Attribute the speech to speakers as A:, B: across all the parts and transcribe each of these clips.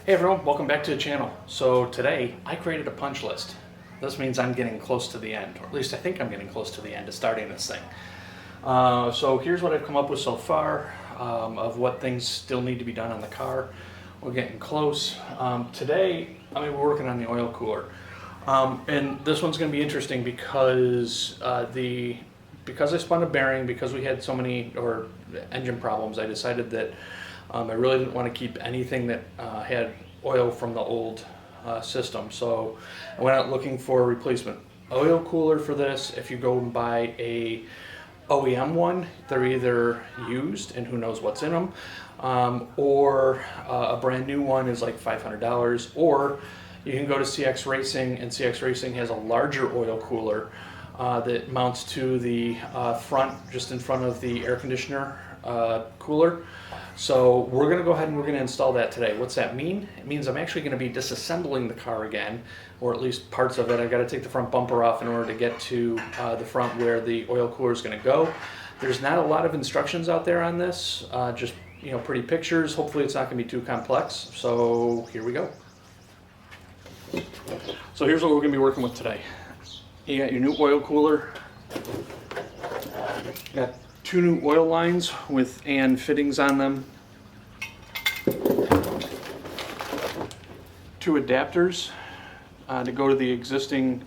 A: Hey everyone, welcome back to the channel. So today I created a punch list. This means I'm getting close to the end, or at least I think I'm getting close to the end of starting this thing. So here's what I've come up with so far of what things still need to be done on the car. We're getting close. Today, we're working on the oil cooler. And this one's going to be interesting because because I spun a bearing, because we had so many engine problems, I decided that I really didn't want to keep anything that had oil from the old system. So I went out looking for a replacement oil cooler for this. If you go and buy a OEM one, they're either used and who knows what's in them, or a brand new one is like $500, or you can go to CX Racing, and CX Racing has a larger oil cooler that mounts to the front, just in front of the air conditioner cooler. So we're going to go ahead and we're going to install that today. What's that mean? It means I'm actually going to be disassembling the car again, or at least parts of it. I've got to take the front bumper off in order to get to the front where the oil cooler is going to go. There's not a lot of instructions out there on this, just pretty pictures. Hopefully it's not going to be too complex. So here we go. So here's what we're going to be working with today. You got your new oil cooler. You got two new oil lines with AN fittings on them. Two adapters to go to the existing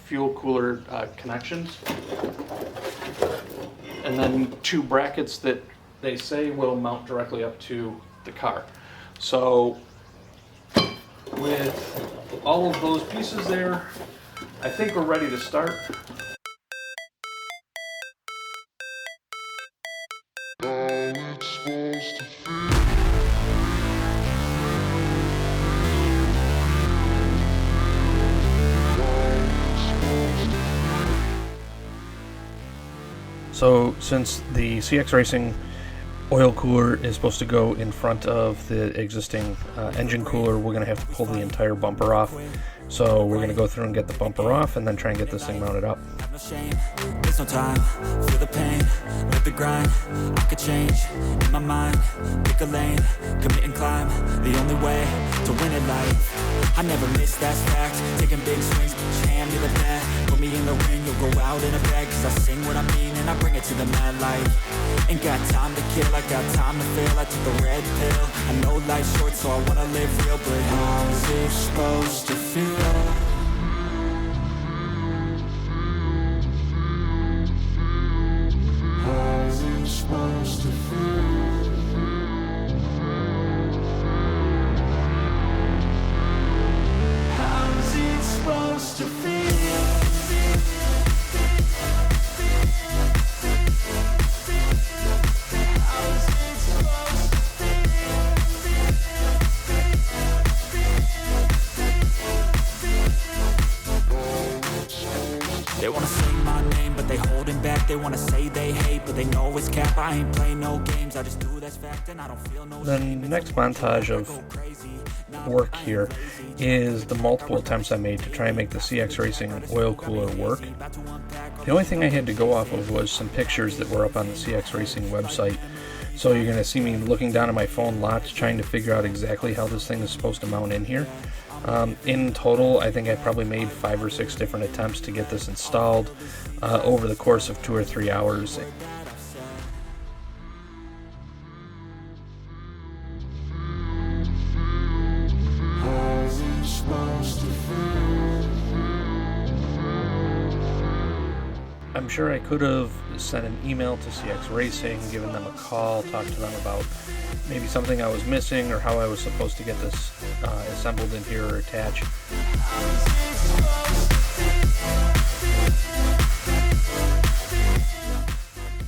A: fuel cooler connections. And then two brackets that they say will mount directly up to the car. So with all of those pieces there, I think we're ready to start. So since the CX Racing oil cooler is supposed to go in front of the existing engine cooler, we're going to have to pull the entire bumper off. So we're going to go through and get the bumper off and then try and get this thing mounted up.
B: There's no time, feel the pain, live the grind, I could change, in my mind, pick a lane, commit and climb, the only way to win at life. I never miss, that's fact, taking big swings, put your hand to the bat, put me in the ring, you'll go out in a bag, cause I sing what I mean and I bring it to the mad light. Ain't got time to kill, I got time to feel, I took the red pill, I know life's short so I wanna live real, but how's it supposed to feel? How's it supposed to feel? How's it supposed to feel? They wanna say my name, but they holding back. They wanna say they hate, but they know it's cap. I ain't play no games, I just do that's fact, and I don't feel no shame.
A: The next montage of work here is the multiple attempts I made to try and make the CX Racing oil cooler work. The only thing I had to go off of was some pictures that were up on the CX Racing website. So you're going to see me looking down at my phone lots, trying to figure out exactly how this thing is supposed to mount in here. In total, I think I probably made 5 or 6 different attempts to get this installed over the course of 2 or 3 hours. I'm sure I could have sent an email to CX Racing, given them a call, talked to them about maybe something I was missing or how I was supposed to get this assembled in here or attached.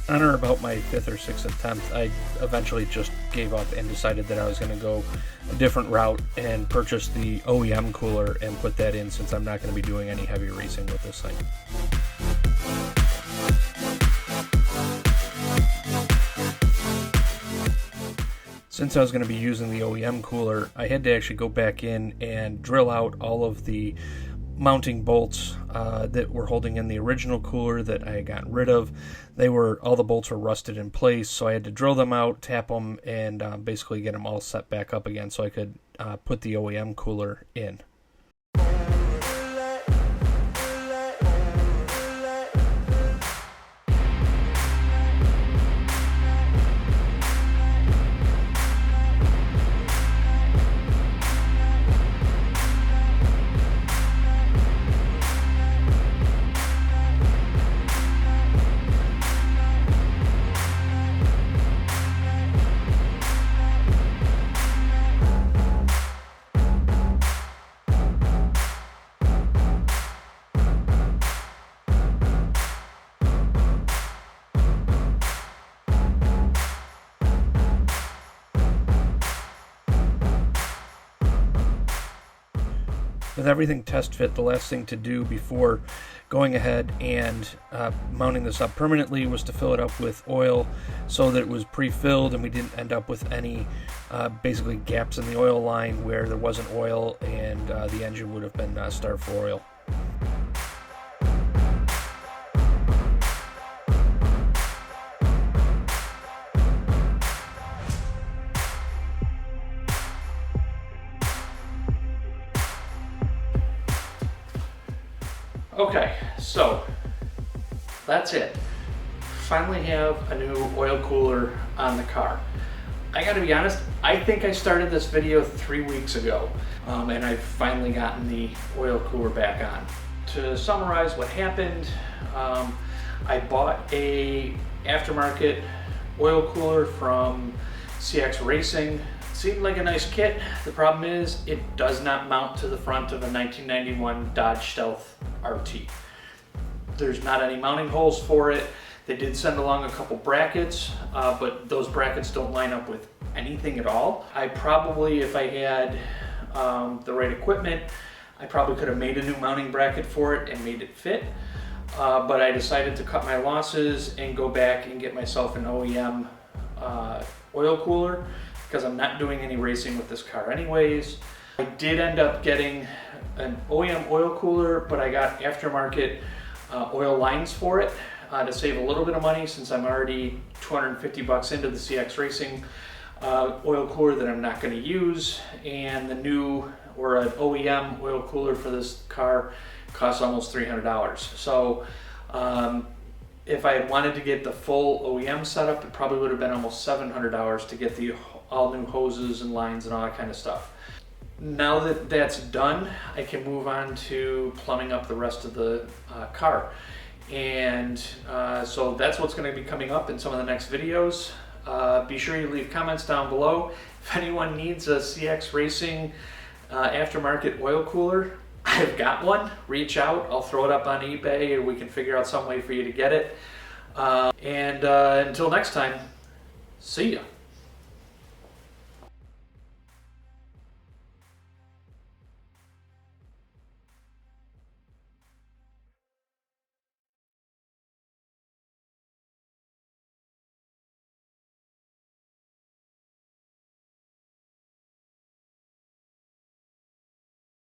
A: On or about my 5th or 6th attempt, I eventually just gave up and decided that I was going to go a different route and purchase the OEM cooler and put that in, since I'm not going to be doing any heavy racing with this thing. Since I was going to be using the OEM cooler, I had to actually go back in and drill out all of the mounting bolts that were holding in the original cooler that I had gotten rid of. All the bolts were rusted in place, so I had to drill them out, tap them, and basically get them all set back up again so I could put the OEM cooler in. With everything test fit, the last thing to do before going ahead and mounting this up permanently was to fill it up with oil so that it was pre-filled and we didn't end up with any basically gaps in the oil line where there wasn't oil and the engine would have been starved for oil. Okay, so that's it. Finally have a new oil cooler on the car. I gotta be honest, I think I started this video 3 weeks ago, and I've finally gotten the oil cooler back on. To summarize what happened, I bought a aftermarket oil cooler from CX Racing. Seemed like a nice kit. The problem is it does not mount to the front of a 1991 Dodge Stealth RT. There's not any mounting holes for it. They did send along a couple brackets, but those brackets don't line up with anything at all. I probably, if I had the right equipment, I probably could have made a new mounting bracket for it and made it fit. But I decided to cut my losses and go back and get myself an OEM oil cooler, because I'm not doing any racing with this car anyways. I did end up getting an OEM oil cooler, but I got aftermarket oil lines for it to save a little bit of money, since I'm already 250 bucks into the CX Racing oil cooler that I'm not going to use, and the new, or an OEM oil cooler for this car costs almost $300. So if I had wanted to get the full OEM setup, it probably would have been almost $700 to get the all new hoses and lines and all that kind of stuff. Now that that's done, I can move on to plumbing up the rest of the car. And so that's what's going to be coming up in some of the next videos. Be sure you leave comments down below. If anyone needs a CX Racing aftermarket oil cooler, I've got one. Reach out. I'll throw it up on eBay, or we can figure out some way for you to get it. Until next time, see ya.